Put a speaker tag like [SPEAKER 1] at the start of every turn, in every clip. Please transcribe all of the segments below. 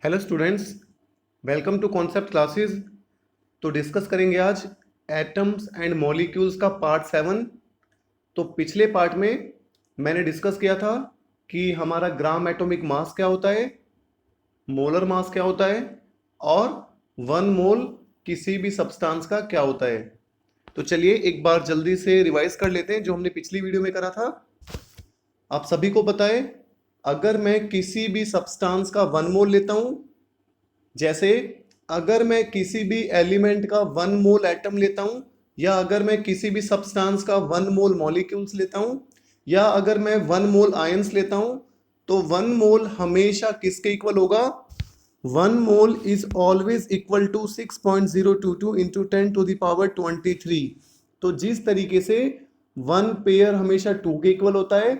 [SPEAKER 1] Hello students, welcome to concept classes. तो discuss करेंगे आज एटम्स एंड मॉलिक्यूल्स का पार्ट 7। तो पिछले पार्ट में मैंने डिस्कस किया था कि हमारा ग्राम एटॉमिक मास क्या होता है, मोलर मास क्या होता है और 1 मोल किसी भी सब्सटेंस का क्या होता है। तो चलिए एक बार जल्दी से रिवाइज कर लेते हैं जो हमने पिछली वीडियो में करा था। आप सभी को पता है, अगर मैं किसी भी सब्सटेंस का 1 मोल लेता हूं, जैसे अगर मैं किसी भी एलिमेंट का 1 मोल एटम लेता हूं, या अगर मैं किसी भी सब्सटेंस का 1 मोल मॉलिक्यूल्स लेता हूं, या अगर मैं 1 मोल आयंस लेता हूं, तो 1 मोल हमेशा किसके इक्वल होगा? 1 mole is always equal to 6.022 into 10⁻23। तो जिस तरीके से 1 पेयर हमेशा 2 के इक्वल होता है,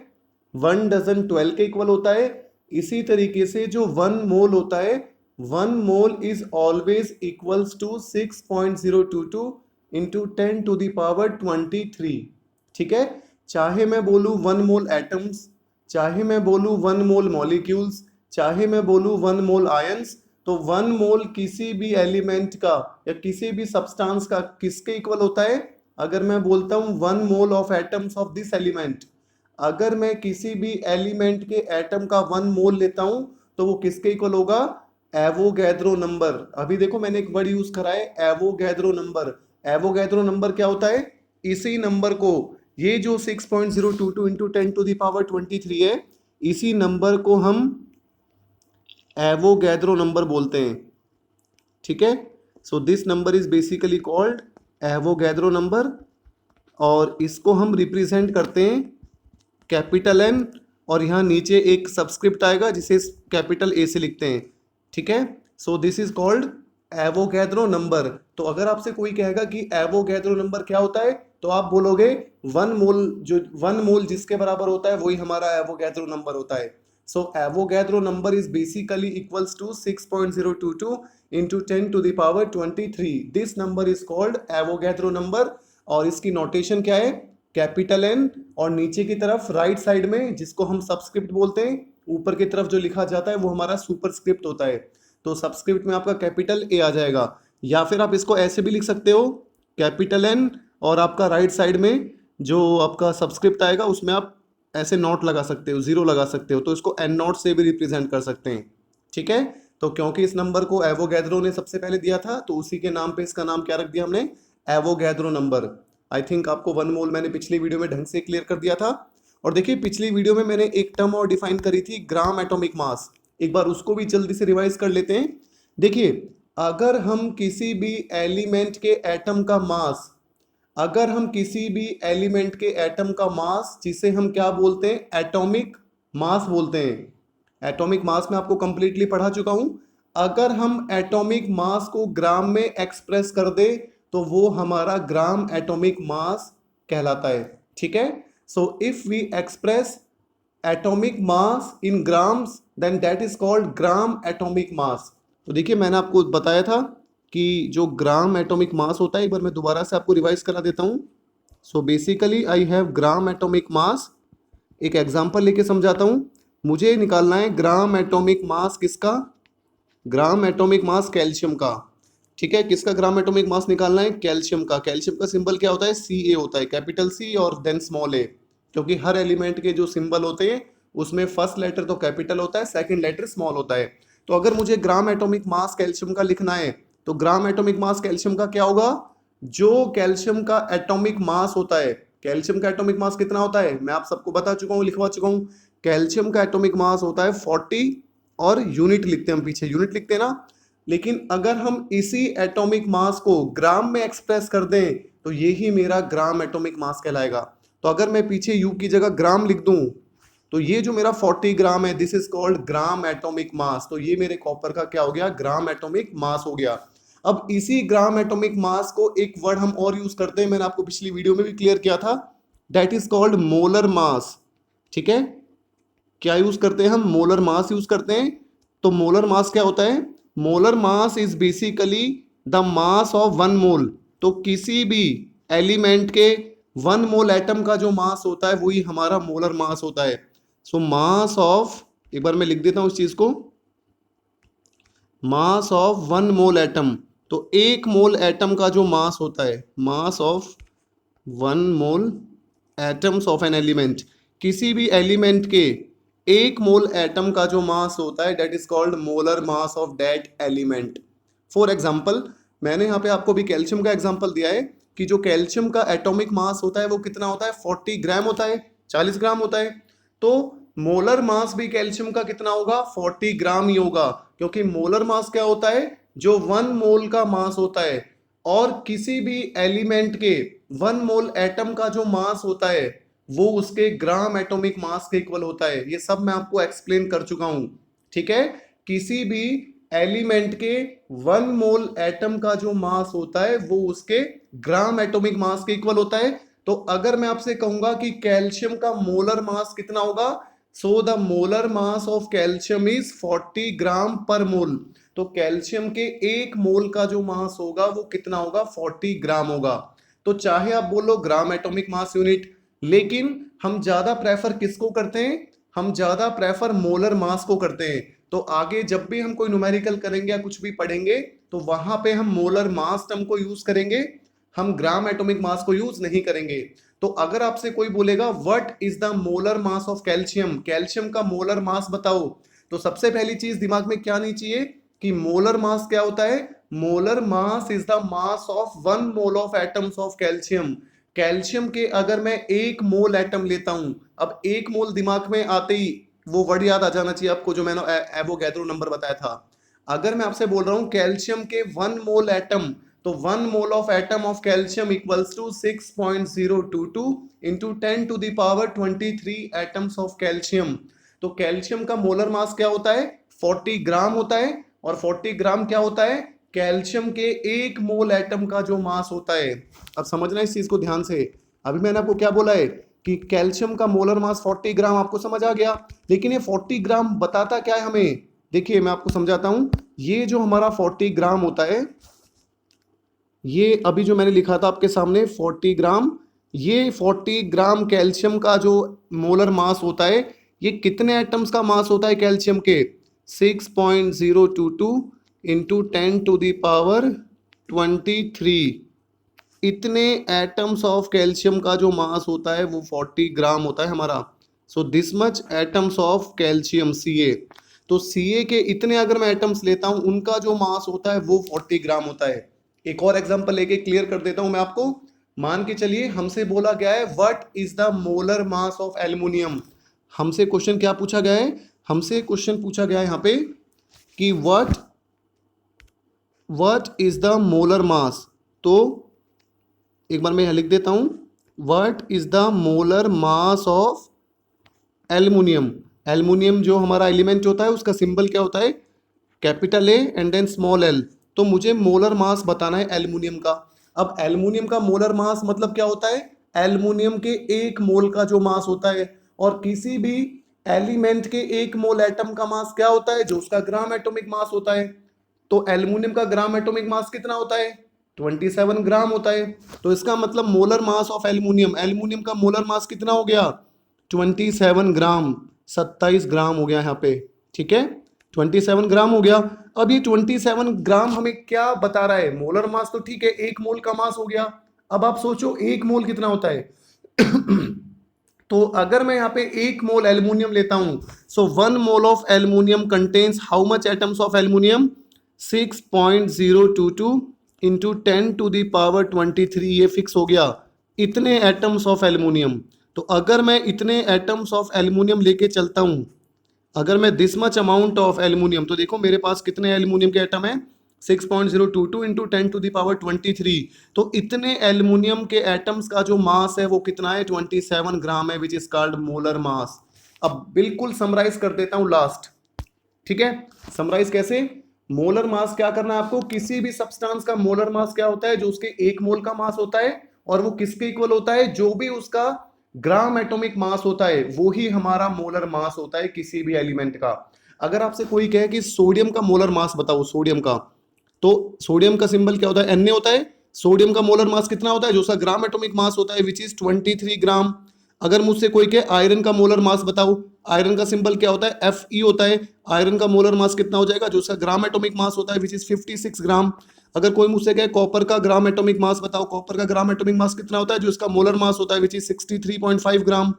[SPEAKER 1] 1 डजन 12 के इक्वल होता है, इसी तरीके से जो 1 मोल होता है, 1 mole is always equals to 6.022 into 10⁻23। ठीक है, चाहे मैं बोलूँ 1 मोल एटम्स, चाहे मैं बोलूँ 1 मोल मॉलिक्यूल्स, चाहे मैं बोलूँ 1 मोल आयंस, तो 1 मोल किसी भी एलिमेंट का या किसी भी सब्सटेंस का किसके इक्वल होता है? अगर मैं बोलता हूँ 1 mole of atoms of this element, अगर मैं किसी भी एलिमेंट के एटम का 1 मोल लेता हूं तो वो किसके इक्वल होगा? Avogadro number. अभी देखो मैंने एक वर्ड यूज करा है, एवोगैड्रो नंबर। एवोगैड्रो नंबर क्या होता है? इसी नंबर को, ये जो 6.022 इंटू 10⁻23 है, इसी नंबर को हम एवोगैड्रो नंबर बोलते हैं। ठीक है, so this number is basically called Avogadro number, और इसको हम रिप्रेजेंट करते हैं कैपिटल एन, और यहाँ नीचे एक सबस्क्रिप्ट आएगा जिसे कैपिटल ए से लिखते हैं। ठीक है, so this is called Avogadro number. तो अगर आपसे कोई कहेगा कि एवोगैड्रो नंबर क्या होता है, तो आप बोलोगे 1 मोल, जो 1 मोल जिसके बराबर होता है वही हमारा एवोगैड्रो नंबर होता है। So Avogadro number is basically equals to 6.022 into 10⁻23। This number is called Avogadro number, और इसकी नोटेशन क्या है? कैपिटल एन, और नीचे की तरफ राइट साइड में जिसको हम सबस्क्रिप्ट बोलते हैं, ऊपर की तरफ जो लिखा जाता है वो हमारा सुपरस्क्रिप्ट होता है। तो सबस्क्रिप्ट में आपका कैपिटल ए आ जाएगा, या फिर आप इसको ऐसे भी लिख सकते हो, कैपिटल एन, और आपका राइट साइड में जो आपका सबस्क्रिप्ट आएगा उसमें आप ऐसे नोट लगा सकते हो, जीरो लगा सकते हो, तो इसको एन नोट से भी रिप्रेजेंट कर सकते हैं। ठीक है, तो क्योंकि इस नंबर को एवोगैड्रो ने सबसे पहले दिया था, तो उसी के नाम पे इसका नाम क्या रख दिया हमने? Avogadro number. आई थिंक आपको 1 मोल मैंने पिछली वीडियो में ढंग से क्लियर कर दिया था। और देखिए पिछली वीडियो में मैंने एक टर्म और डिफाइन करी थी, ग्राम एटॉमिक मास। एक बार उसको भी जल्दी से रिवाइज कर लेते हैं। देखिए, अगर हम किसी भी एलिमेंट के एटम का मास, अगर हम किसी भी एलिमेंट के एटम का मास, जिसे हम क्या बोलते हैं? एटॉमिक मास बोलते हैं। एटॉमिक मास में आपको कंप्लीटली पढ़ा चुका हूं। अगर हम एटॉमिक मास को ग्राम में एक्सप्रेस कर दे तो वो हमारा ग्राम एटॉमिक मास कहलाता है। ठीक है, so if we express atomic mass in grams then that is called gram atomic mass. तो देखिए मैंने आपको बताया था कि जो ग्राम एटॉमिक मास होता है, एक बार मैं दोबारा से आपको रिवाइज करा देता हूँ। So basically I have gram atomic मास। एक एग्जांपल लेके समझाता हूँ। मुझे निकालना है ग्राम एटॉमिक मास किसका? ग्राम एटॉमिक मास कैल्शियम का। ठीक है, किसका ग्राम एटॉमिक मास निकालना है? कैल्शियम का। कैल्शियम का सिंबल क्या होता है? Ca होता है, कैपिटल C और देन स्मॉल a, क्योंकि हर एलिमेंट के जो सिंबल होते हैं उसमें फर्स्ट लेटर तो कैपिटल होता है, सेकंड लेटर स्मॉल होता है। तो अगर मुझे ग्राम एटॉमिक मास कैल्शियम का लिखना है, तो ग्राम एटॉमिक मास कैल्शियम का क्या होगा? जो कैल्शियम का एटॉमिक मास होता है, कैल्शियम का एटॉमिक मास कितना होता है मैं आप सबको बता चुका हूँ, लिखवा चुका हूँ। कैल्शियम का एटॉमिक मास होता है 40, और यूनिट लिखते हैं हम, पीछे यूनिट लिखते हैं ना। लेकिन अगर हम इसी एटॉमिक मास को ग्राम में एक्सप्रेस कर दें तो यही मेरा ग्राम एटॉमिक मास कहलाएगा। तो अगर मैं पीछे यू की जगह ग्राम लिख दूं, तो ये जो मेरा 40 ग्राम है, this is called gram atomic mass. तो ये मेरे कॉपर का क्या हो गया? ग्राम एटॉमिक मास हो गया। अब इसी ग्राम एटॉमिक मास को एक वर्ड हम और यूज करते हैं, मैंने आपको पिछली वीडियो में भी क्लियर किया था, that is called molar mass. ठीक है, क्या यूज करते हैं हम? मोलर मास यूज करते हैं। तो मोलर मास क्या होता है? Molar mass is basically the mass of 1 मोल। तो किसी भी एलिमेंट के 1 मोल एटम का जो मास होता है वही हमारा मोलर मास होता है। सो मास ऑफ, एक बार मैं लिख देता हूं इस चीज को, मास ऑफ 1 मोल एटम, तो 1 मोल एटम का जो मास होता है, मास of 1 mole atoms of an element, किसी भी एलिमेंट के 1 मोल एटम का जो मास होता है that is called molar mass of that element. For example, मैंने यहाँ पे आपको भी कैल्शियम का एग्जाम्पल दिया है कि जो कैल्शियम का एटॉमिक मास होता है वो कितना होता है, 40 ग्राम होता है, 40 ग्राम होता है। तो मोलर मास भी कैल्शियम का कितना होगा, 40 ग्राम ही होगा, क्योंकि मोलर मास क्या होता है, जो 1 मोल का मास होता है, और किसी भी एलिमेंट के 1 मोल एटम का जो मास होता है वो उसके ग्राम एटॉमिक मास के इक्वल होता है। ये सब मैं आपको एक्सप्लेन कर चुका हूं, ठीक है। किसी भी एलिमेंट के 1 मोल एटम का जो मास होता है वो उसके ग्राम एटॉमिक मास के इक्वल होता है। तो अगर मैं आपसे कहूंगा कि कैल्शियम का मोलर मास कितना होगा, so the molar mass of calcium is 40 ग्राम पर मोल। तो कैल्शियम के 1 मोल का जो मास होगा वो कितना होगा, 40 ग्राम होगा। तो चाहे आप बोलो ग्राम एटॉमिक मास यूनिट, लेकिन हम ज्यादा प्रेफर किसको करते हैं, हम ज्यादा प्रेफर मोलर मास को करते हैं। तो आगे जब भी हम कोई न्यूमेरिकल करेंगे या कुछ भी पढ़ेंगे तो वहां पे हम मोलर मास टर्म को यूज करेंगे, हम ग्राम एटॉमिक मास को यूज नहीं करेंगे। तो अगर आपसे कोई बोलेगा what is the molar mass of calcium, calcium का मोलर मास बताओ, तो सबसे पहली चीज दिमाग में क्या आनी चाहिए कि मोलर मास क्या होता है, molar mass is the mass of 1 mole of atoms of calcium. Calcium के अगर मैं 1 मोल एटम लेता हूं, अब 1 मोल दिमाग में आते ही वो वर्ड याद आ जाना चाहिए आपको जो मैंने एवोगैड्रो नंबर बताया था। अगर मैं आपसे बोल रहा हूं कैल्शियम के 1 मोल एटम, तो 1 mole of atom of calcium equals to 6.022 into 10 to the power 23 atoms of calcium. तो कैल्शियम का मोलर मास क्या होता है, 40 ग्राम होता है, और 40 ग्राम क्या होता है, कैल्शियम के 1 मोल एटम का जो मास होता है। अब समझना इस चीज को ध्यान से, अभी मैंने आपको क्या बोला है कि कैल्शियम का मोलर मास 40 ग्राम, आपको समझ आ गया। लेकिन ये 40 ग्राम बताता क्या है हमें, देखिए मैं आपको समझाता हूं। ये जो हमारा 40 ग्राम होता है, ये अभी जो मैंने लिखा था आपके सामने 40 ग्राम, ये 40 ग्राम कैल्शियम का जो मोलर मास होता है, ये कितने एटम्स का मास होता है कैल्शियम के, 6.022 इंटू 10 टू द पावर 23। इतने एटम्स ऑफ कैल्शियम का जो मास होता है वो 40 ग्राम होता है हमारा। So this much atoms of calcium Ca। तो Ca के इतने अगर मैं एटम्स लेता हूं, उनका जो मास होता है वो 40 ग्राम होता है। एक और एग्जांपल लेके क्लियर कर देता हूं मैं आपको। मान के चलिए हमसे बोला गया है what is the molar mass of aluminium. हमसे क्वेश्चन क्या पूछा गया है, हमसे क्वेश्चन पूछा गया है यहाँ पे कि व्हाट इज द मोलर मास। तो एक बार मैं यहाँ लिख देता हूं, what is the molar mass of aluminium. Aluminium जो हमारा एलिमेंट होता है उसका सिंबल क्या होता है, capital A and then small L. तो मुझे मोलर मास बताना है एल्युमिनियम का। अब एल्युमिनियम का मोलर मास मतलब क्या होता है, एल्युमिनियम के 1 मोल का जो मास होता है, और किसी भी एलिमेंट के 1 मोल एटम का मास क्या होता है, जो उसका ग्राम एटॉमिक मास होता है। तो एल्युमिनियम का ग्राम एटॉमिक मास कितना होता है, 27 ग्राम होता है। तो इसका मतलब molar mass of aluminium, aluminium का मोलर मास कितना हो गया, 27 ग्राम, 27 ग्राम हो गया यहाँ पे, ठीक है, 27 ग्राम हो गया। अब ये 27 ग्राम हमें क्या बता रहा है, मोलर मास तो ठीक है 1 मोल का मास हो गया। अब आप सोचो 1 मोल कितना होता है तो अगर मैं यहाँ पे 1 मोल एल्युमिनियम लेता हूं, so 1 mole of aluminium contains how much atoms of aluminium, 6.022 into 10 to the power 23। ये फिक्स हो गया, इतने एटम्स ऑफ एल्युमिनियम। तो अगर मैं इतने एटम्स ऑफ एल्युमिनियम लेके चलता हूं, अगर मैं this much amount of aluminium, तो देखो मेरे पास कितने एल्युमिनियम के एटम है, 6.022 इंटू 10 टू द पावर 23। तो इतने एल्युमिनियम के एटम्स का जो मास है वो कितना है, 27 ग्राम है, which is called molar mass. अब बिल्कुल समराइज कर देता हूं लास्ट, ठीक है। समराइज कैसे, मोलर मास क्या करना है आपको, किसी भी सब्सटेंस का मोलर मास क्या होता है, जो उसके 1 मोल का मास होता है, और वो किसके इक्वल होता है, जो भी उसका ग्राम एटॉमिक मास होता है वो ही हमारा मोलर मास होता है किसी भी एलिमेंट का। अगर आपसे कोई कहे कि सोडियम का मोलर मास बताओ, सोडियम का, तो सोडियम का सिंबल क्या होता है, Na होता है। सोडियम का मोलर मास कितना होता है, जो उसका ग्राम एटॉमिक मास होता है, विच इज 23 ग्राम। अगर मुझसे कोई कहे आयरन का मोलर मास बताओ, आयरन का सिंबल क्या होता है, Fe होता है। आयरन का मोलर मास कितना हो जाएगा, जो उसका ग्राम एटॉमिक मास होता है विच इज 56 ग्राम। अगर कोई मुझसे कहे कॉपर का ग्राम एटॉमिक मास बताओ, कॉपर का ग्राम एटॉमिक मास कितना होता है, जो इसका मोलर मास होता है विच इज 63.5 ग्राम।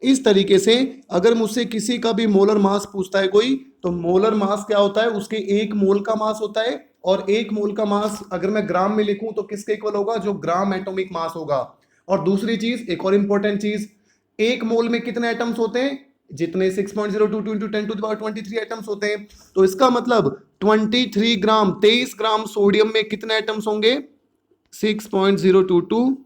[SPEAKER 1] इस तरीके से अगर मुझसे किसी का भी मोलर मास पूछता है कोई, तो मोलर मास क्या होता है, उसके एक मोल का मास होता है। और एक मोल का मास अगर मैं ग्राम में लिखूं तो किसके इक्वल होगा, जो ग्राम एटॉमिक मास होगा। और दूसरी चीज, एक और इंपॉर्टेंट चीज, एक मोल में कितने एटम्स होते हैं, जितने 6.022 इंटू 10⁻23 एटम्स होते हैं। तो इसका मतलब 23 ग्राम, 23 ग्राम सोडियम में कितने एटम्स होंगे, 6.022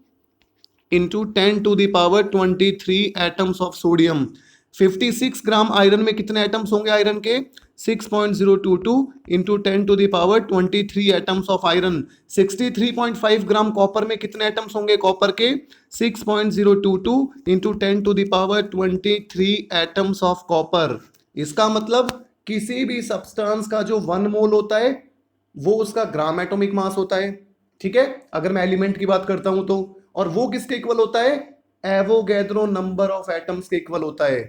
[SPEAKER 1] into 10⁻23 atoms of sodium. 56 gram iron में कितने एटम्स होंगे आयरन के, 6.022 into 10⁻23 atoms of iron. 63.5 gram copper में कितने एटम्स होंगे कॉपर के, 6.022 इंटू 10⁻23 एटम्स ऑफ कॉपर। इसका मतलब किसी भी सब्सटेंस का जो 1 मोल होता है वो उसका ग्राम एटॉमिक मास होता है, ठीक है, अगर मैं एलिमेंट की बात करता हूं तो। और वो किसके इक्वल होता है, एवोगैड्रो नंबर ऑफ एटम्स के इक्वल होता है।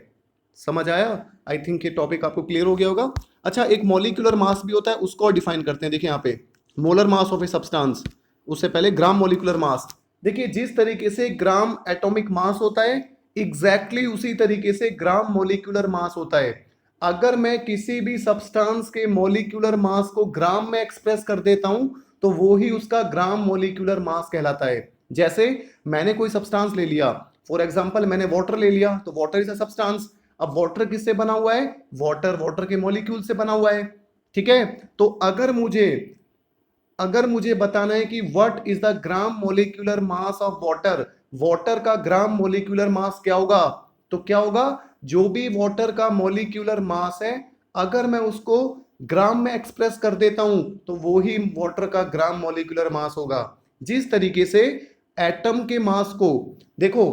[SPEAKER 1] समझ आया, आई थिंक ये टॉपिक आपको क्लियर हो गया होगा। अच्छा, एक मॉलिक्यूलर मास भी होता है, उसको डिफाइन करते हैं। देखिए यहाँ पे molar mass of a substance, उससे पहले ग्राम मॉलिक्यूलर मास। देखिए जिस तरीके से ग्राम एटॉमिक मास होता है, एग्जैक्टली उसी तरीके से ग्राम मॉलिक्यूलर मास होता है। अगर मैं किसी भी सब्सटेंस के मॉलिक्यूलर मास को ग्राम में एक्सप्रेस कर देता हूं तो वो ही उसका ग्राम मॉलिक्यूलर मास कहलाता है। जैसे मैंने कोई सब्सटेंस ले लिया, फॉर एग्जांपल मैंने वाटर ले लिया, तो वाटर इज अ सब्सटेंस। अब वाटर किससे बना हुआ है, वाटर के मॉलिक्यूल से बना हुआ है, ठीक है। तो अगर मुझे बताना है कि what is the gram molecular mass of water, water का ग्राम मॉलिक्यूलर मास क्या होगा, तो क्या होगा, जो भी वाटर का मॉलिक्यूलर मास है अगर मैं उसको ग्राम में एक्सप्रेस कर देता हूं तो वो ही वाटर का ग्राम मॉलिक्यूलर मास होगा। जिस तरीके से एटम के मास को, देखो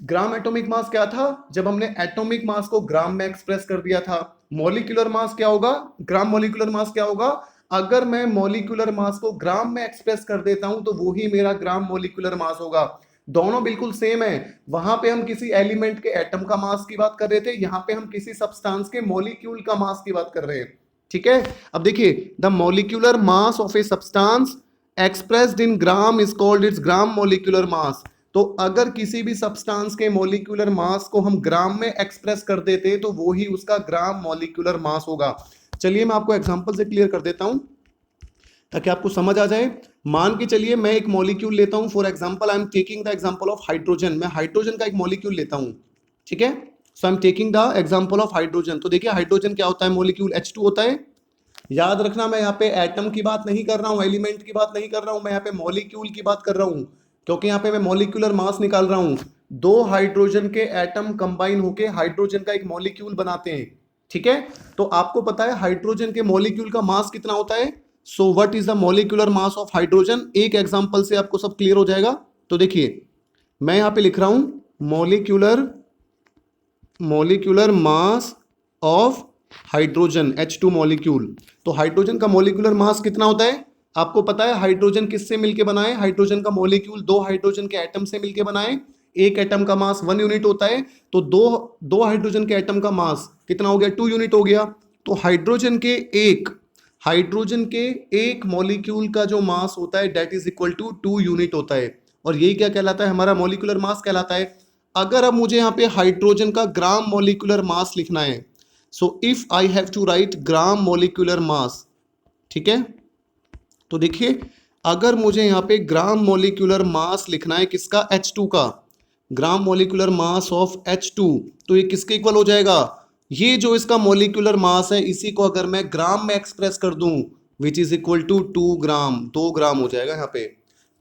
[SPEAKER 1] ग्राम एटॉमिक मास क्या था, जब हमने एटॉमिक मास को ग्राम में एक्सप्रेस कर दिया था। मॉलिक्यूलर मास क्या होगा, ग्राम मॉलिक्यूलर मास क्या होगा, अगर मैं मॉलिक्यूलर मास को ग्राम में एक्सप्रेस कर देता हूं तो वो ही मेरा ग्राम मॉलिक्यूलर मास होगा। दोनों बिल्कुल सेम है। वहां पे हम किसी एलिमेंट के एटम का मास की बात कर रहे थे, यहां पे हम किसी सब्सटेंस के मॉलिक्यूल का मास की बात कर रहे हैं, ठीक है। अब देखिए, the molecular mass of a substance expressed in gram is called its gram molecular मास। तो अगर किसी भी सब्सटेंस के मॉलिक्यूलर मास को हम ग्राम में एक्सप्रेस कर देते तो वो ही उसका ग्राम मॉलिक्यूलर मास होगा। चलिए मैं आपको एग्जांपल से क्लियर कर देता हूं ताकि आपको समझ आ जाए। मान के चलिए मैं एक मॉलिक्यूल लेता हूं, for example I am taking the example of hydrogen. मैं हाइड्रोजन का एक मॉलिक्यूल लेता हूं, ठीक है। So I am taking the example of hydrogen. तो देखिए हाइड्रोजन क्या होता है, मॉलिक्यूल H2 होता है। याद रखना मैं यहाँ पे एटम की बात नहीं कर रहा हूँ, एलिमेंट की बात नहीं कर रहा हूँ, मैं यहाँ पे मॉलिक्यूल की बात कर रहा हूँ, क्योंकि यहाँ पे मैं मॉलिक्यूलर मास निकाल रहा हूँ। दो हाइड्रोजन के एटम कंबाइन होके हाइड्रोजन का एक मॉलिक्यूल बनाते हैं, ठीक है। तो आपको पता है हाइड्रोजन के मॉलिक्यूल का मास कितना होता है। So what is the molecular mass of hydrogen, एक एग्जांपल से आपको सब क्लियर हो जाएगा। तो देखिए मैं यहाँ पे लिख रहा हूं molecular mass of hydrogen H2 molecule. तो हाइड्रोजन का मॉलिक्यूलर मास कितना होता है, आपको पता है हाइड्रोजन किससे मिलके बना है, हाइड्रोजन का मॉलिक्यूल दो हाइड्रोजन के एटम से मिलके बना है। एक एटम का मास 1 यूनिट होता है, तो दो हाइड्रोजन के एटम का मास कितना हो गया, 2 यूनिट हो गया। तो हाइड्रोजन के एक मॉलिक्यूल का जो मास होता है that is equal to 2 unit होता है। और यही क्या कहलाता है, हमारा मॉलिक्यूलर मास कहलाता है। अगर अब मुझे यहाँ पे हाइड्रोजन का ग्राम मॉलिक्यूलर मास लिखना है, so if I have to write gram molecular mass, ठीक है। तो देखिए अगर मुझे यहाँ पे ग्राम मॉलिक्यूलर मास लिखना है किसका, H2 का, ग्राम मॉलिक्यूलर मास ऑफ H2, तो ये किसके इक्वल हो जाएगा, ये जो इसका मॉलिक्यूलर मास है इसी को अगर मैं ग्राम में एक्सप्रेस कर दूं विच इज इक्वल टू 2 ग्राम, 2 ग्राम हो जाएगा यहाँ पे।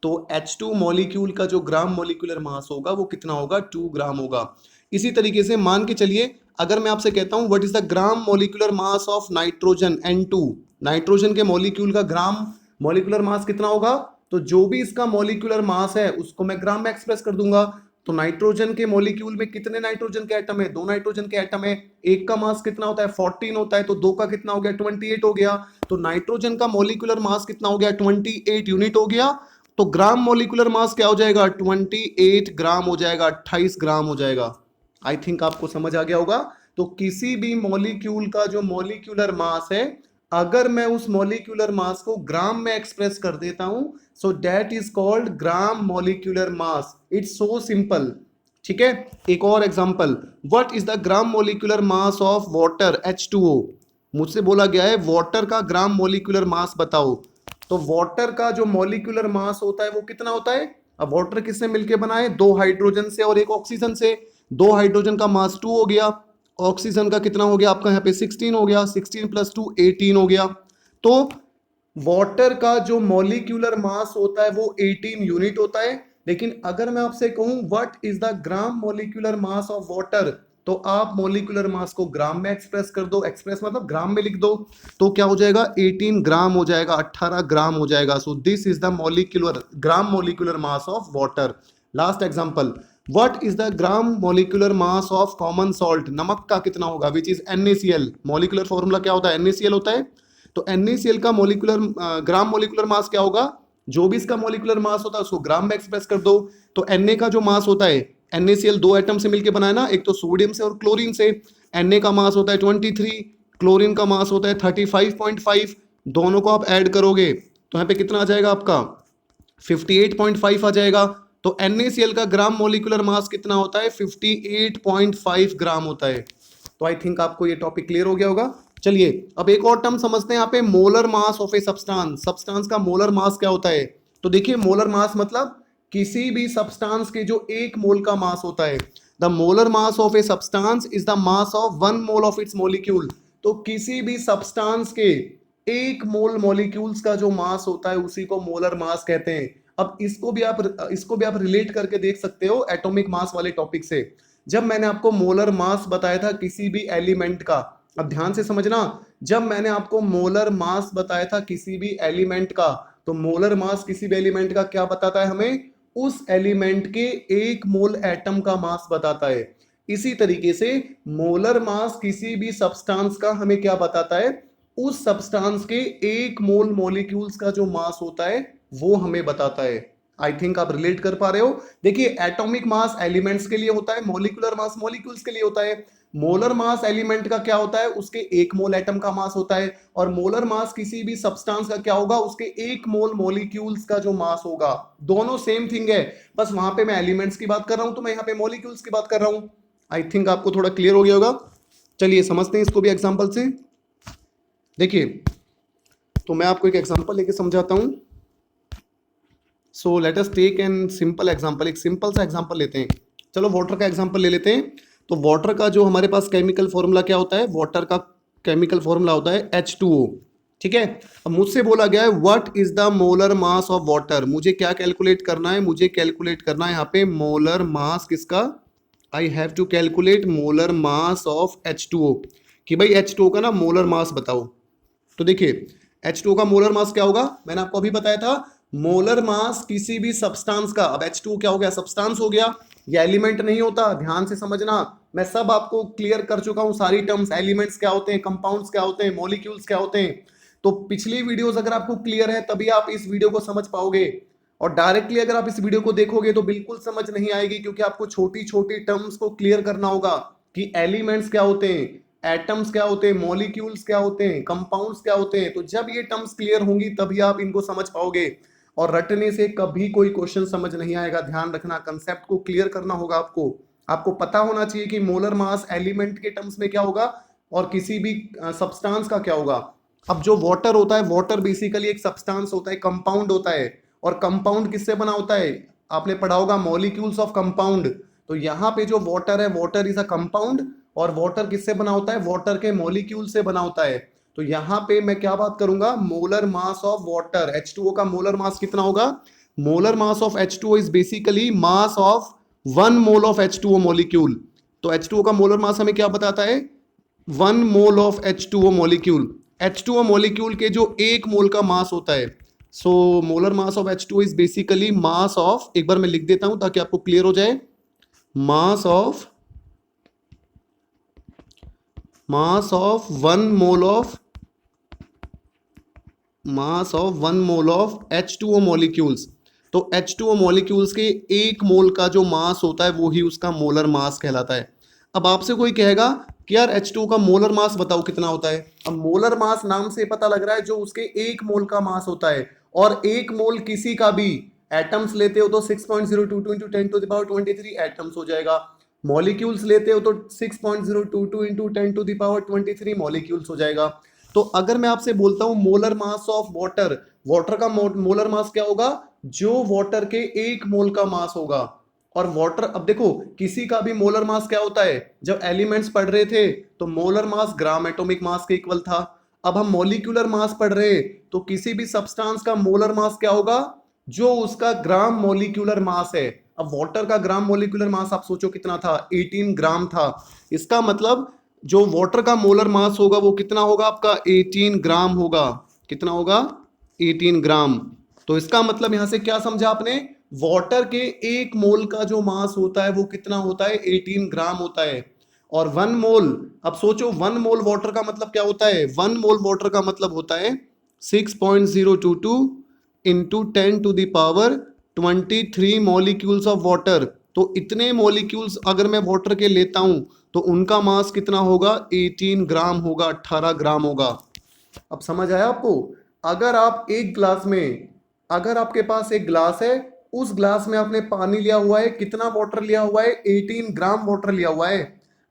[SPEAKER 1] तो H2 मॉलिक्यूल का जो ग्राम मॉलिक्यूलर मास होगा वो कितना होगा, 2 ग्राम होगा। इसी तरीके से मान के चलिए अगर मैं आपसे कहता हूं what is the gram molecular mass of nitrogen N2, nitrogen के मॉलिक्यूल का ग्राम मॉलिक्यूलर मास कितना होगा, तो जो भी इसका मॉलिक्यूलर मास है उसको मैं ग्राम में एक्सप्रेस कर दूंगा। तो नाइट्रोजन के मॉलिक्यूल में कितने नाइट्रोजन के एटम है, 2 नाइट्रोजन के एटम है। एक का मास कितना होता है, 14 होता है, तो दो का कितना हो गया, 28 हो गया। तो नाइट्रोजन का मॉलिक्यूलर मास कितना हो गया, 28 यूनिट हो गया। तो ग्राम मोलिकुलर मास क्या हो जाएगा, 28 ग्राम हो जाएगा, 28 ग्राम हो जाएगा। आई थिंक आपको समझ आ गया होगा। तो किसी भी मॉलिक्यूल का जो मॉलिक्यूलर मास है, अगर मैं उस मॉलिक्यूलर मास को ग्राम में एक्सप्रेस कर देता हूं, so that is called gram molecular mass. It's so simple. ठीक है, एक और example, what is the gram molecular mass of water H2O। मुझसे बोला गया है वाटर का ग्राम मॉलिक्यूलर मास बताओ। तो वाटर का जो मॉलिक्यूलर मास होता है वो कितना होता है। अब वाटर किससे मिलके बना है, 2 हाइड्रोजन से और 1 ऑक्सीजन से। 2 हाइड्रोजन का मास 2 हो गया, ऑक्सीजन का कितना हो गया आपका यहाँ पे 16 हो गया, 16 + 2 18 हो गया। तो वाटर का जो मॉलिक्यूलर मास होता है वो 18 यूनिट होता है। लेकिन अगर मैं आपसे कहूं what is the gram molecular mass of water, तो आप मॉलिक्यूलर मास को ग्राम में एक्सप्रेस कर दो, एक्सप्रेस मतलब ग्राम में लिख दो, तो क्या हो जाएगा 18 ग्राम हो जाएगा, 18 ग्राम हो जाएगा। So this is the molecular gram molecular mass of water. Last example, what is the gram molecular mass of common salt. नमक का कितना होगा, which is NaCl। Molecular formula क्या होता है, NaCl होता है। तो NaCl का मॉलिक्यूलर ग्राम मॉलिक्यूलर मास क्या होगा, जो भी इसका मॉलिक्यूलर मास होता है उसको ग्राम में एक्सप्रेस कर दो। तो Na का जो मास होता है, NaCl 2 एटम से मिलकर बना है ना, एक तो सोडियम से और क्लोरीन से। Na का मास होता है 23, क्लोरीन का मास होता है 35.5। दोनों को आप ऐड करोगे तो यहाँ पे कितना आ जाएगा आपका 58.5 आ जाएगा। तो NaCl का ग्राम मॉलिक्यूलर मास कितना होता है, 58.5 ग्राम होता है। तो आई थिंक आपको ये टॉपिक क्लियर हो गया होगा। चलिए अब एक और टर्म समझते हैं यहाँ पे, molar mass of a substance. Substance का मोलर मास क्या होता है। तो देखिए मोलर मास मतलब किसी भी सब्सटेंस के जो 1 मोल का मास होता है। The molar mass of a substance is the mass of 1 mole of its molecule. तो किसी भी सब्सटेंस के 1 मोल मॉलिक्यूल्स का जो मास होता है उसी को मोलर मास कहते हैं। अब इसको भी आप रिलेट करके देख सकते हो एटॉमिक मास वाले टॉपिक से। जब मैंने आपको मोलर मास बताया था किसी भी एलिमेंट का, अब ध्यान से समझना, जब मैंने आपको मोलर मास बताया था किसी भी एलिमेंट का, तो मोलर मास किसी भी एलिमेंट का क्या बताता है हमें, उस एलिमेंट के 1 मोल एटम का मास बताता है। इसी तरीके से मोलर मास किसी भी सब्सटेंस का हमें क्या बताता है, उस सब्सटेंस के 1 मोल मॉलिक्यूल्स का जो मास होता है वो हमें बताता है। आई थिंक आप रिलेट कर पा रहे हो। देखिए एटॉमिक मास एलिमेंट्स के लिए होता है, मॉलिक्यूलर मास मॉलिक्यूल्स के लिए होता है। मोलर मास एलिमेंट का क्या होता है, उसके 1 मोल एटम का मास होता है। और मोलर मास किसी भी सब्सटेंस का क्या होगा, उसके 1 मोल मॉलिक्यूल्स का जो मास होगा। दोनों सेम थिंग है, बस वहां पे मैं एलिमेंट्स की बात कर रहा हूं, तो मैं यहाँ पे मॉलिक्यूल्स की बात कर रहा हूं। आई थिंक आपको थोड़ा क्लियर हो गया होगा। चलिए समझते हैं इसको भी एग्जाम्पल से। देखिए तो मैं आपको एक एग्जाम्पल लेके समझाता हूं। So let us take an simple example. एक सिंपल सा एग्जाम्पल लेते हैं। चलो वाटर का एग्जाम्पल ले लेते हैं। तो वाटर का जो हमारे पास केमिकल फॉर्मूला क्या होता है, वाटर का केमिकल फॉर्मूला होता है H2O। ठीक है, अब मुझसे बोला गया है what is the molar mass of water. मुझे क्या कैलकुलेट करना है, मुझे कैलकुलेट करना है यहाँ पे मोलर मास किसका, I have to calculate molar mass of H2O। कि भाई H2O का ना मोलर मास बताओ। तो देखिए H2O का मोलर मास क्या होगा, मैंने आपको अभी बताया था मोलर मास किसी भी सब्सटेंस का। अब H2O क्या हो गया, सब्सटेंस हो गया, ये एलिमेंट नहीं होता। ध्यान से समझना, मैं सब आपको क्लियर कर चुका हूं सारी टर्म्स, एलिमेंट्स क्या होते हैं, कंपाउंड्स क्या होते हैं, मॉलिक्यूल्स क्या होते हैं। तो पिछली वीडियोस अगर आपको क्लियर है तभी आप इस वीडियो को समझ पाओगे। और डायरेक्टली अगर आप इस वीडियो को देखोगे तो बिल्कुल समझ नहीं आएगी, क्योंकि आपको छोटी छोटी टर्म्स को क्लियर करना होगा कि एलिमेंट्स क्या होते हैं, एटम्स क्या होते हैं, मॉलिक्यूल्स क्या होते हैं, कंपाउंड्स क्या होते हैं। तो जब ये टर्म्स क्लियर होंगी तभी आप इनको समझ पाओगे। और रटने से कभी कोई क्वेश्चन समझ नहीं आएगा। ध्यान रखना, कंसेप्ट को क्लियर करना होगा आपको। आपको पता होना चाहिए कि मोलर मास एलिमेंट के टर्म्स में क्या होगा और किसी भी सब्सटेंस का क्या होगा। अब जो वाटर होता है, वाटर बेसिकली एक सब्सटेंस होता है, कंपाउंड होता है। और कंपाउंड किससे बना होता है, आपने पढ़ा होगा मॉलिक्यूल्स ऑफ कंपाउंड। तो यहाँ पे जो वाटर है, वाटर इज अ कंपाउंड। और वाटर किससे बना होता है, वाटर के मॉलिक्यूल से बना होता है। तो यहाँ पे मैं क्या बात करूंगा, molar mass of water. H2O का मोलर मास कितना होगा, molar mass of H2O is basically mass of 1 mole of H2O molecule. तो H2O का मोलर मास हमें क्या बताता है, 1 mole of H2O molecule. H2O molecule के जो 1 मोल का मास होता है। So molar mass of H2O is basically mass of, एक बार मैं लिख देता हूं ताकि आपको क्लियर हो जाए, मास of 1 mole of H2O molecules। तो H2O मॉलिक्यूल्स के एक मोल का जो मास होता है वो ही उसका मोलर मास कहलाता है। अब आपसे कोई कहेगा कि यार H2O का मोलर मास बताओ कितना होता है। अब मोलर मास नाम से पता लग रहा है जो उसके एक मोल का मास होता है, और एक मोल किसी का भी एटम्स लेते हो तो 6.022 into 10 to the power 23 atoms हो जाएगा। मॉलिक्यूल्स लेते हो तो 6.022 into 10 to the power 23 molecules हो जाएगा। तो अगर मैं आपसे बोलता हूं molar mass of water, water का मोलर मास क्या होगा, जो वाटर के एक मोल का मास होगा। और वाटर, अब देखो किसी का भी मोलर मास क्या होता है, जब एलिमेंट्स पढ़ रहे थे तो मोलर मास ग्राम एटॉमिक मास के इक्वल था। अब हम मॉलिक्यूलर मास पढ़ रहे हैं तो किसी भी सब्सटेंस का मोलर मास क्या होगा, जो उसका ग्राम मॉलिक्यूलर मास है। अब वाटर का ग्राम मॉलिक्यूलर मास आप सोचो कितना था, 18 ग्राम था। इसका मतलब जो वाटर का मोलर मास होगा वो कितना होगा आपका, 18 ग्राम होगा। कितना होगा, 18 ग्राम। तो इसका मतलब यहां से क्या समझा आपने, वाटर के एक मोल का जो मास होता है वो कितना होता है, 18 ग्राम होता है। और 1 मोल, अब सोचो 1 मोल वाटर का मतलब क्या होता है, 1 मोल वाटर का मतलब होता है 6.022 into 10 to the power 23 molecules of water. तो इतने मॉलिक्यूल्स अगर मैं वाटर के लेता हूं तो उनका मास कितना होगा, 18 ग्राम होगा, 18 ग्राम होगा। अब समझ आया आपको। अगर आप एक ग्लास में, अगर आपके पास एक ग्लास है, उस ग्लास में आपने पानी लिया हुआ है, कितना वाटर लिया हुआ है, 18 ग्राम वाटर लिया हुआ है।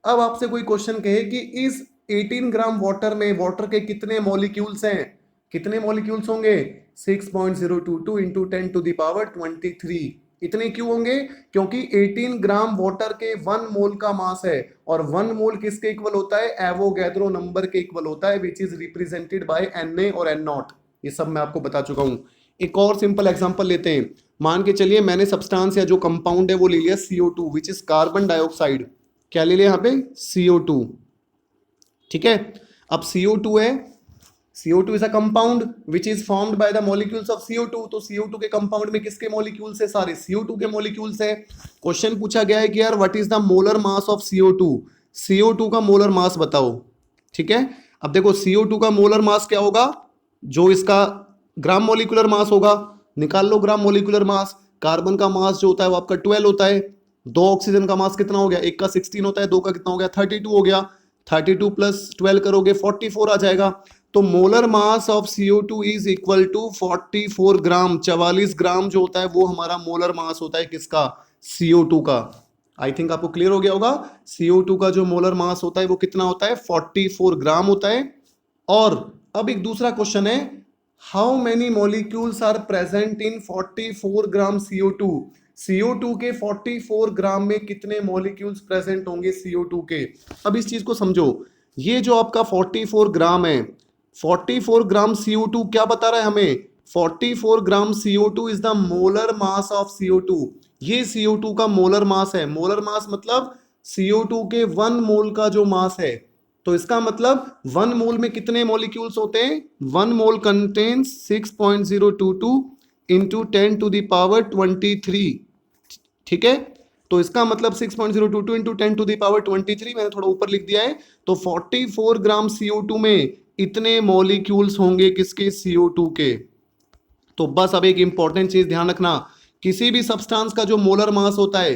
[SPEAKER 1] अब आपसे कोई क्वेश्चन कहे कि इस 18 ग्राम वाटर में वाटर के कितने मॉलिक्यूल्स हैं, कितने मॉलिक्यूल्स होंगे, 6.022 इंटू 10 टू द पावर 23। इतने क्यों होंगे, क्योंकि 18 ग्राम वाटर के 1 मोल का मास है, और 1 मोल किसके इक्वल होता है, एवोगैड्रो नंबर के इक्वल होता है, which is represented by Na और N0। ये सब मैं आपको बता चुका हूं। एक और सिंपल एग्जांपल लेते हैं। मान के चलिए मैंने सब्सटेंस या जो कंपाउंड है वो ले लिया CO2 which is carbon dioxide. क्या ले लिया यहाँ पे, CO2। ठीक है, अब CO2 है, CO2 is a compound which is formed by the molecules of CO2। तो CO2 के कंपाउंड में किसके मॉलिक्यूल्स है, सारे CO2 के मॉलिक्यूल्स है। क्वेश्चन पूछा गया है कि यार what is the molar mass of CO2, CO2 का मोलर मास बताओ। ठीक है, अब देखो CO2 का मोलर मास क्या होगा, जो इसका ग्राम मॉलिक्यूलर मास होगा, निकाल लो ग्राम मॉलिक्यूलर मास। कार्बन का मास जो होता है वो आपका 12 होता है, दो ऑक्सीजन का मास कितना हो गया, एक का 16 होता है, दो का कितना हो गया, 32 हो गया। 32 प्लस 12 करोगे 44 आ जाएगा। तो molar mass of CO2 is equal to 44 gram. 44 gram जो होता है वो हमारा मोलर मास होता है, किसका, CO2 का। आई थिंक आपको क्लियर हो गया होगा। CO2 का जो मोलर मास होता है वो कितना होता है, 44 ग्राम होता है। और अब एक दूसरा क्वेश्चन है, how many molecules are present in 44 gram CO2। CO2 के 44 ग्राम में कितने मॉलिक्यूल्स प्रेजेंट होंगे CO2 के। अब इस चीज को समझो, ये जो आपका 44 ग्राम है, 44 ग्राम CO2 क्या बता रहा है हमें, 44 gram CO2 is the molar mass of CO2। ये CO2 का मोलर मास है। मोलर मास मतलब CO2 के 1 मोल का जो मास है। तो इसका मतलब 1 मोल में कितने मॉलिक्यूल्स होते हैं, 1 mole contains 6.022 into 10 to the power 23। ठीक है, तो इसका मतलब 6.022 इंटू 10 टू द पावर 23 मैंने थोड़ा ऊपर लिख दिया है। तो 44 ग्राम CO2 में इतने मॉलिक्यूल्स होंगे किसके, CO2 के। तो बस अब एक इंपॉर्टेंट चीज ध्यान रखना, किसी भी सब्सटेंस का जो मोलर मास होता है,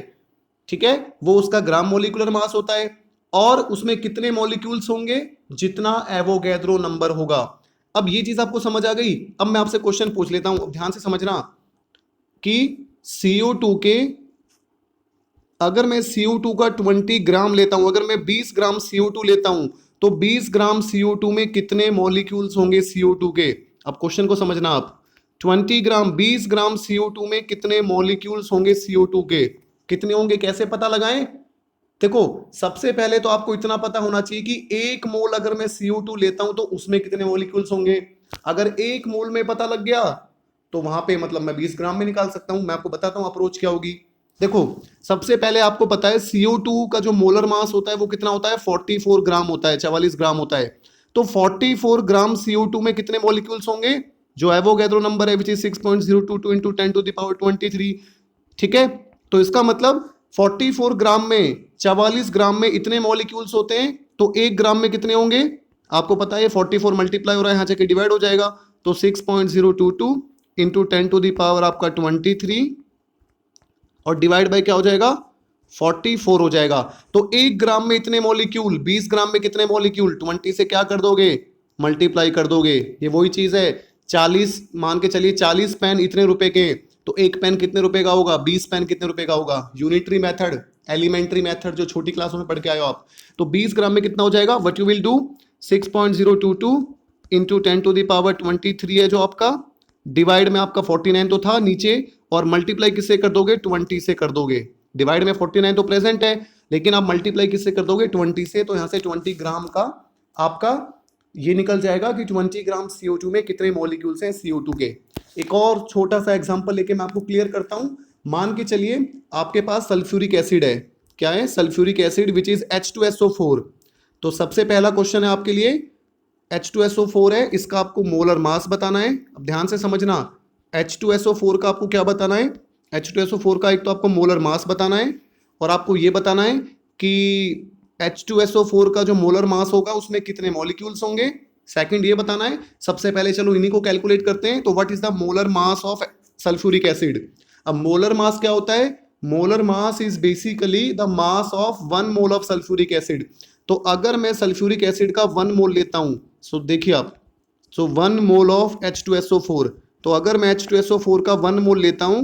[SPEAKER 1] ठीक है, वो उसका ग्राम मॉलिक्यूलर मास होता है, और उसमें कितने मॉलिक्यूल्स होंगे, जितना एवोगैड्रो नंबर होगा। अब ये चीज आपको समझ आ गई। अब मैं आपसे क्वेश्चन पूछ लेता हूं, ध्यान से समझना कि CO2 के, अगर मैं CO2 का 20 ग्राम लेता हूं, अगर मैं 20 ग्राम CO2 लेता हूं, तो 20 ग्राम CO2 में कितने मॉलिक्यूल्स होंगे CO2 के। अब क्वेश्चन को समझना आप, 20 ग्राम, 20 ग्राम CO2 में कितने मॉलिक्यूल्स होंगे CO2 के, कितने होंगे, कैसे पता लगाएं। देखो सबसे पहले तो आपको इतना पता होना चाहिए कि 1 मोल अगर मैं CO2 लेता हूं तो उसमें कितने मॉलिक्यूल्स होंगे। अगर 1 मोल में पता लग गया तो वहां पे मतलब मैं 20 ग्राम में निकाल सकता हूं। मैं आपको बताता हूं अप्रोच क्या होगी। देखो सबसे पहले आपको पता है CO2 का जो मोलर मास होता है वो कितना होता है, 44 ग्राम होता है, 44 ग्राम होता है। तो 44 ग्राम CO2 में कितने मॉलिक्यूल्स होंगे, जो एवोगैड्रो नंबर है which is 6.022 into 10 to the power 23। ठीक है, तो इसका मतलब 44 ग्राम में, 44 ग्राम में इतने मॉलिक्यूल्स होते हैं। तो 1 ग्राम में कितने होंगे, आपको पता है 44 मल्टीप्लाई हो रहा है, यहां जाके डिवाइड हो जाएगा। तो 6.022 इंटू 10⁻³ आपका 23 और डिवाइड बाय क्या हो जाएगा 44 हो जाएगा। तो 1 ग्राम में इतने मॉलिक्यूल, 20 ग्राम में कितने मॉलिक्यूल, 20 से क्या कर दोगे मल्टीप्लाई कर दोगे। ये वही चीज है, 40 मान के चलिए 40 पेन इतने रुपए के, तो एक पेन कितने रुपए का होगा, 20 पेन कितने रुपए का होगा। यूनिटरी मेथड, एलिमेंट्री मेथड जो छोटी क्लासों में पढ़ के आए हो आप। तो 20 ग्राम में कितना हो जाएगा, what you will do 6.022 into 10⁻23 है जो आपका, डिवाइड में आपका 49 तो था नीचे, और मल्टीप्लाई किससे कर दोगे 20 से कर दोगे। डिवाइड में 49 तो प्रेजेंट है, लेकिन आप मल्टीप्लाई किससे कर दोगे 20 से, तो यहां से 20 ग्राम का आपका ये निकल जाएगा कि 20 ग्राम CO2 में कितने मॉलिक्यूल्स हैं CO2 के। एक और छोटा सा एग्जांपल लेके मैं आपको क्लियर करता हूं। मान के चलिए आपके पास सल्फ्यूरिक एसिड है, क्या है sulphuric acid which is H2SO4। तो सबसे पहला क्वेश्चन है आपके लिए H2SO4 है, इसका आपको मोलर मास बताना है। अब ध्यान से समझना, H2SO4 का आपको क्या बताना है, H2SO4 का एक तो आपको मोलर मास बताना है, और आपको ये बताना है कि H2SO4 का जो मोलर मास होगा उसमें कितने मॉलिक्यूल्स होंगे। सेकंड ये बताना है, सबसे पहले चलो इन्हीं को कैलकुलेट करते हैं। तो what is the molar mass of sulphuric acid. अब मोलर मास क्या होता है, molar mass is basically the mass of 1 mole of sulphuric acid. तो अगर मैं सल्फ्यूरिक एसिड का 1 मोल लेता हूं, सो देखिए आप, सो 1 मोल ऑफ H2SO4, तो अगर मैं H2SO4 का 1 मोल लेता हूं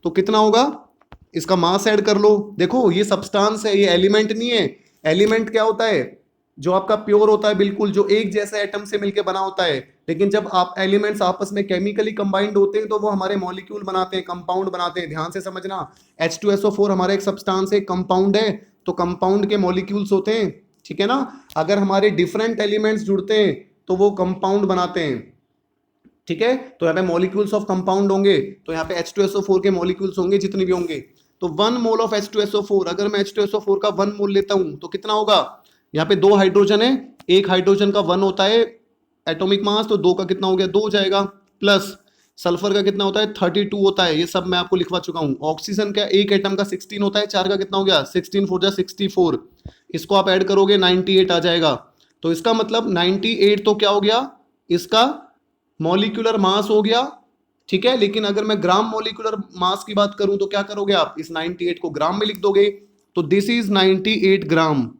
[SPEAKER 1] तो कितना होगा, इसका मास ऐड कर लो। देखो ये सब्सटेंस है, ये एलिमेंट नहीं है। एलिमेंट क्या होता है, जो आपका प्योर होता है बिल्कुल, जो एक जैसे एटम से मिलकर बना होता है। लेकिन जब आप एलिमेंट्स आपस में केमिकली कंबाइंड होते हैं तो वो हमारे मॉलिक्यूल बनाते हैं, कंपाउंड बनाते हैं। ध्यान से समझना, H2SO4 हमारा एक सब्सटेंस है, कंपाउंड है, तो कंपाउंड के मॉलिक्यूल्स होते हैं, ठीक है ना। अगर हमारे डिफरेंट एलिमेंट्स जुड़ते हैं तो वो कंपाउंड बनाते हैं, ठीक है। तो यहाँ पे मॉलिक्यूल्स ऑफ कंपाउंड होंगे, तो यहाँ पे H2SO4 के मॉलिक्यूल्स होंगे जितने भी होंगे। तो 1 मोल ऑफ H2SO4, अगर मैं H2SO4 का 1 मोल लेता हूं तो कितना होगा, यहाँ पे 2 हाइड्रोजन है, एक हाइड्रोजन का 1 होता है एटॉमिक मास, तो 2 का कितना हो गया 2 हो जाएगा, प्लस सल्फर का कितना होता है 32 होता है, ये सब मैं आपको लिखवा चुका हूँ। ऑक्सीजन का एक एटम का 16 होता है, 4 का कितना हो गया 16 4 जा 64, इसको आप ऐड करोगे 98 आ जाएगा। तो इसका मतलब 98 तो क्या हो गया, इसका मॉलिक्यूलर मास हो गया, ठीक है। लेकिन अगर मैं ग्राम मॉलिक्यूलर मास की बात करूं तो क्या करोगे आप, इस 98 को ग्राम में लिख दोगे। तो दिस इज 98 ग्राम,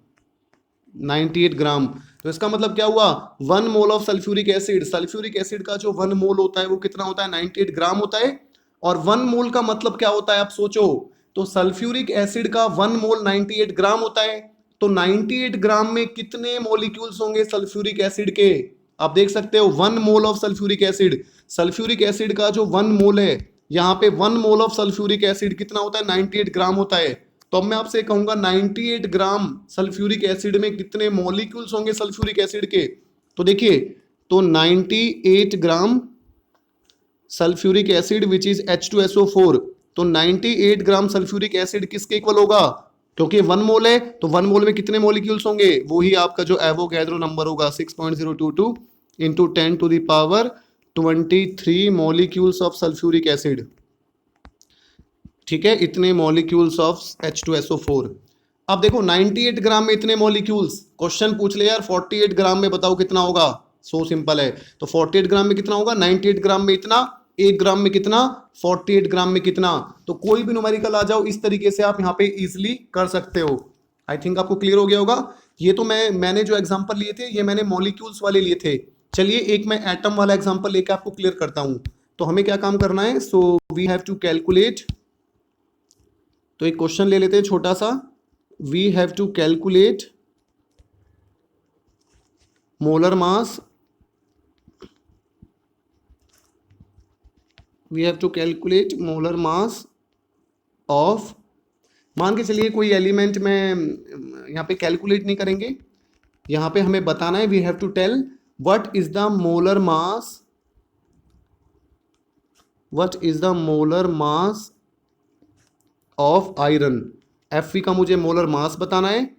[SPEAKER 1] 98 ग्राम। तो इसका मतलब क्या हुआ, 1 mole of sulphuric acid, sulphuric acid का जो 1 मोल होता है वो कितना होता है 98 ग्राम होता है। और 1 मोल का मतलब क्या होता है आप सोचो, तो सल्फ्यूरिक एसिड का 1 मोल 98 ग्राम होता है। तो 98 ग्राम में कितने मॉलिक्यूल्स होंगे सल्फ्यूरिक एसिड के, आप देख सकते हो 1 mole of sulphuric acid. Sulphuric acid का जो 1 मोल है, यहाँ पे 1 मोल ऑफ सल्फ्यूरिक एसिड कितना होता है 98 ग्राम होता है। तो अब मैं आपसे कहूंगा 98 ग्राम सल्फ्यूरिक एसिड में कितने मॉलिक्यूल्स होंगे सल्फ्यूरिक एसिड के। तो देखिए, तो 98 gram sulphuric acid which is H2SO4, तो 98 ग्राम सल्फ्यूरिक एसिड किसके इक्वल होगा, क्योंकि 1 मोल है तो 1 मोल में कितने मॉलिक्यूल्स होंगे, वो ही आपका जो एवोगैड्रो नंबर होगा 6.022 into 10⁻23 molecules of sulphuric acid, ठीक है, इतने मॉलिक्यूल्स ऑफ H2SO4। अब देखो 98 ग्राम में इतने मॉलिक्यूल्स, क्वेश्चन पूछ ले यार 48 ग्राम में बताओ कितना होगा, सो सिंपल है। तो 48 ग्राम में कितना होगा, 98 ग्राम में इतना, 1 ग्राम में कितना, 48 ग्राम में कितना। तो कोई भी न्यूमेरिकल आ जाओ इस तरीके से आप यहाँ पे इजिली कर सकते हो। आई थिंक आपको क्लियर हो गया होगा। ये तो मैंने जो एग्जाम्पल लिए थे ये मैंने मॉलिक्यूल्स वाले लिए थे। चलिए एक मैं एटम वाला एग्जाम्पल लेकर आपको क्लियर करता हूँ। तो हमें क्या काम करना है, so we have to calculate, तो एक क्वेश्चन ले लेते हैं छोटा सा। We have to calculate molar mass, we have to calculate molar mass of, मान के चलिए कोई एलिमेंट में यहाँ पे कैलकुलेट नहीं करेंगे, यहाँ पे हमें बताना है we have to tell what is the molar mass, what is the molar mass of iron. Fe का मुझे मोलर मास बताना है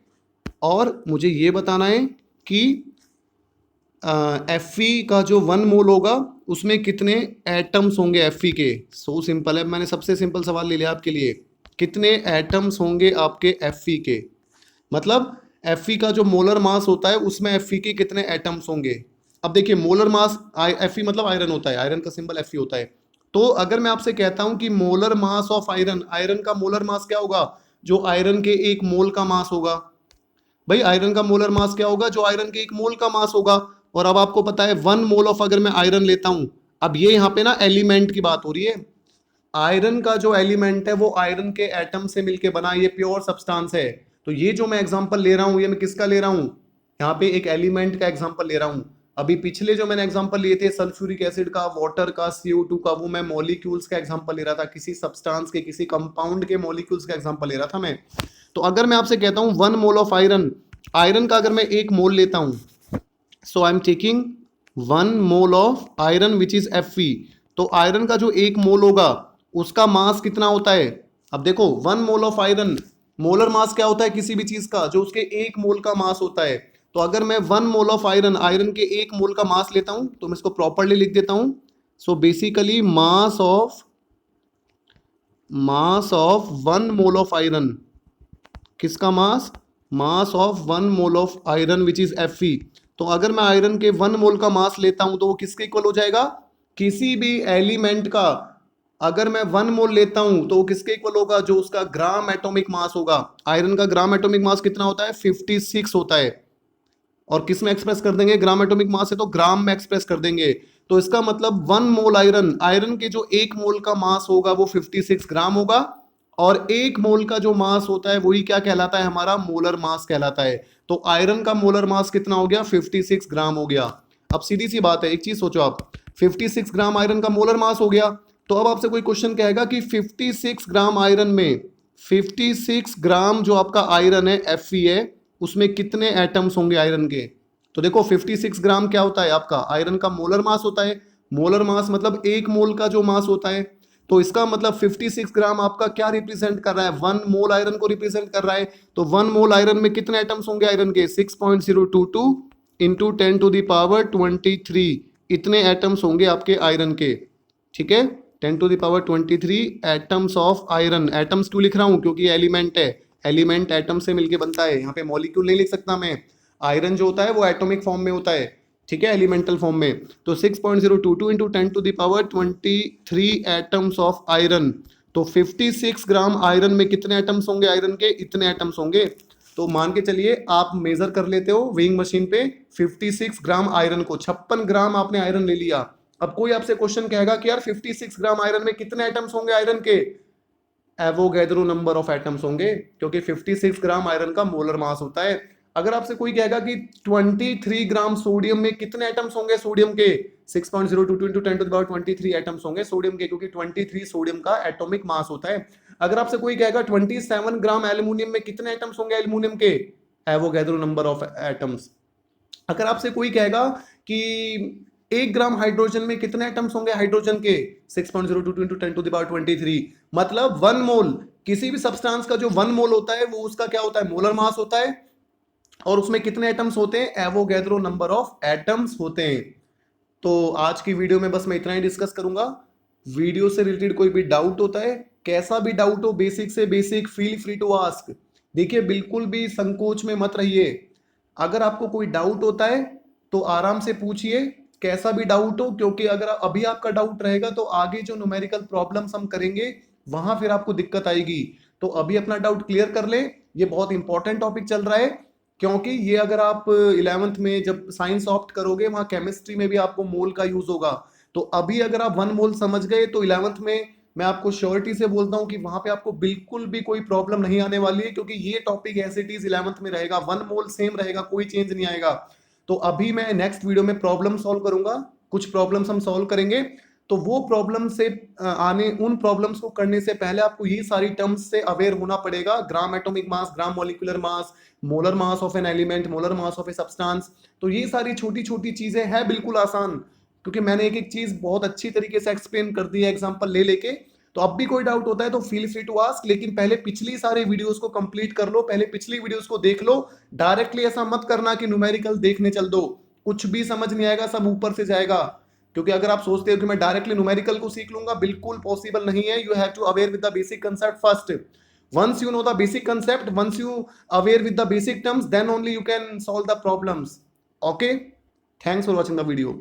[SPEAKER 1] और मुझे ये बताना है कि Fe का जो 1 मोल होगा उसमें कितने एटम्स होंगे Fe के। सो सिंपल है, मैंने सबसे सिंपल सवाल ले लिया आपके लिए, कितने एटम्स होंगे आपके Fe के। मतलब Fe का जो मोलर मास होता है उसमें Fe के कितने एटम्स होंगे। अब देखिए मोलर मास Fe मतलब आयरन होता है, आयरन का सिंबल Fe होता है। तो अगर मैं आपसे कहता हूं कि molar mass of iron, iron का मोलर मास क्या होगा, जो आयरन के एक मोल का मास होगा। भाई आयरन का मोलर मास क्या होगा, जो आयरन के एक मोल का मास होगा। और अब आपको पता है 1 मोल ऑफ अगर मैं आयरन लेता हूं, अब ये यहाँ पे ना एलिमेंट की बात हो रही है। आयरन का जो एलिमेंट है वो आयरन के एटम से मिलके बना, ये प्योर सब्सटेंस है। तो ये जो मैं एग्जांपल ले रहा हूं, ये मैं किसका ले रहा हूं, यहाँ पे एक एलिमेंट का एग्जांपल ले रहा हूं। अभी पिछले जो मैंने एग्जांपल लिए थे सल्फ्यूरिक एसिड का, वाटर का, CO2 का, वो मैं मॉलिक्यूल्स का एग्जांपल ले रहा था, किसी सब्सटेंस के, किसी कंपाउंड के मॉलिक्यूल्स का एग्जांपल ले रहा था मैं। तो अगर मैं आपसे कहता हूं 1 मोल ऑफ आयरन, आयरन का अगर मैं 1 मोल लेता हूं, so I am taking 1 mole of iron which is Fe। तो आयरन का जो 1 मोल होगा उसका मास कितना होता है। अब देखो 1 mole of iron, molar mass क्या होता है किसी भी चीज का, जो उसके 1 मोल का मास होता है। तो अगर मैं 1 मोल ऑफ आयरन, आयरन के 1 मोल का मास लेता हूं, तो मैं इसको प्रॉपरली लिख देता हूं। So basically mass of 1 mole of iron, किसका mass, mass of 1 mole of iron which is Fe। तो अगर मैं आयरन के 1 मोल का मास लेता हूं तो वो किसके इक्वल हो जाएगा, किसी भी एलिमेंट का अगर मैं 1 मोल लेता हूं तो वो किसके इक्वल होगा, जो उसका ग्राम एटॉमिक मास होगा। आयरन का ग्राम एटॉमिक मास कितना होता है, 56 होता है। और किस में एक्सप्रेस कर देंगे, ग्राम एटॉमिक मास है तो ग्राम में एक्सप्रेस कर देंगे। तो इसका मतलब 1 मोल आयरन, आयरन के जो 1 मोल का मास होगा वो 56 ग्राम होगा। और 1 मोल का जो मास होता है वही क्या कहलाता है, हमारा मोलर मास कहलाता है। तो आयरन का मोलर मास कितना हो गया, 56 ग्राम हो गया। अब सीधी सी बात है, एक चीज सोचो आप, 56 ग्राम आयरन का मोलर मास हो गया। तो अब आपसे कोई क्वेश्चन कहेगा कि 56 ग्राम आयरन में, 56 ग्राम जो आपका आयरन है Fe है, उसमें कितने एटम्स होंगे आयरन के। तो देखो 56 ग्राम क्या होता है, आपका आयरन का मोलर मास होता है। मोलर मास मतलब 1 मोल का जो मास होता है। तो इसका मतलब 56 ग्राम आपका क्या रिप्रेजेंट कर रहा है, 1 मोल आयरन को रिप्रेजेंट कर रहा है। तो 1 मोल आयरन में कितने एटम्स होंगे आयरन के, 6.022 इंटू 10⁻23, इतने एटम्स होंगे आपके आयरन के। ठीक है, 10⁻23 एटम्स ऑफ आयरन। एटम्स क्यों लिख रहा हूं, क्योंकि एलिमेंट है, एलिमेंट एटम से मिलके बनता है, यहाँ पे मॉलिक्यूल नहीं लिख सकता मैं। आयरन जो होता है वो एटॉमिक फॉर्म में होता है, ठीक है, एलिमेंटल फॉर्म में। तो 6.022 इंटू 10⁻23 एटम्स ऑफ आयरन। तो 56 ग्राम आयरन में कितने एटम्स होंगे आयरन के, इतने एटम्स होंगे। तो मान के चलिए आप मेजर कर लेते हो वेइंग मशीन पे 56 ग्राम आयरन को, 56 ग्राम आपने आयरन ले लिया। अब कोई आपसे क्वेश्चन कहेगा कि यार 56 ग्राम आयरन में कितने एटम्स होंगे आयरन के, एवोगैड्रो नंबर ऑफ एटम्स होंगे, क्योंकि 56 ग्राम आयरन का मोलर मास होता है। अगर आपसे कोई कहेगा कि 23 ग्राम सोडियम में कितने एटम्स होंगे सोडियम के, 6.022 इंटू 10⁻23 एटम्स होंगे सोडियम के, क्योंकि 23 सोडियम का एटॉमिक मास होता है। अगर आपसे कोई कहेगा 27 ग्राम एल्यूमिनियम में कितने एटम्स होंगे एल्यूमिनियम के, एवोगैड्रो नंबर ऑफ एटम्स। अगर आपसे कोई कहेगा कि 1 ग्राम हाइड्रोजन में कितने एटम्स होंगे हाइड्रोजन के, 6.022 इंटू 10⁻23, मतलब 1 मोल, किसी भी सब्सटेंस का जो 1 मोल होता है वो उसका क्या होता है, मोलर मास होता है। और उसमें कितने एटम्स होते हैं, एवोगैड्रो नंबर ऑफ एटम्स होते हैं। तो आज की वीडियो में बस मैं इतना ही डिस्कस करूंगा। वीडियो से रिलेटेड कोई भी डाउट होता है, कैसा भी डाउट हो, बेसिक से basic, feel free to ask. देखिए बिल्कुल भी संकोच में मत रहिए। अगर आपको कोई डाउट होता है तो आराम से पूछिए, कैसा भी डाउट हो, क्योंकि अगर अभी आपका डाउट रहेगा तो आगे जो न्यूमेरिकल प्रॉब्लम्स हम करेंगे वहां फिर आपको दिक्कत आएगी। तो अभी अपना डाउट क्लियर कर ले, ये बहुत इंपॉर्टेंट टॉपिक चल रहा है। क्योंकि ये अगर आप 11th में जब साइंस ऑप्ट करोगे वहां केमिस्ट्री में भी आपको मोल का यूज होगा। तो अभी अगर आप 1 मोल समझ गए तो 11th में मैं आपको श्योरिटी से बोलता हूं कि वहां पे आपको बिल्कुल भी कोई प्रॉब्लम नहीं आने वाली है, क्योंकि ये topic as it is 11th में रहेगा, 1 मोल सेम रहेगा, कोई चेंज नहीं आएगा। तो अभी मैं नेक्स्ट वीडियो में प्रॉब्लम सॉल्व करूंगा, कुछ प्रॉब्लम्स हम सॉल्व करेंगे। तो वो प्रॉब्लम से आने, उन प्रॉब्लम्स को करने से पहले आपको ये सारी टर्म्स से अवेयर होना पड़ेगा, ग्राम atomic mass, gram molecular mass, molar mass of an element, molar mass of a substance. तो ये सारी छोटी छोटी चीजें हैं बिल्कुल आसान, क्योंकि मैंने एक एक चीज बहुत अच्छी तरीके से एक्सप्लेन कर दी है एग्जांपल ले लेके। तो अब भी कोई डाउट होता है तो फील फ्री टू आस्क, लेकिन पहले पिछली सारे वीडियोस को कंप्लीट कर लो, पहले पिछली वीडियोस को देख लो। डायरेक्टली ऐसा मत करना कि न्यूमेरिकल देखने चल दो, कुछ भी समझ नहीं आएगा, सब ऊपर से जाएगा। क्योंकि अगर आप सोचते हो कि मैं डायरेक्टली न्यूमेरिकल को सीख लूंगा, बिल्कुल पॉसिबल नहीं है। You have to aware with the basic concept first. once you know the basic concept, once you aware with the basic terms, then only you can solve the problems. Okay, thanks for watching the video.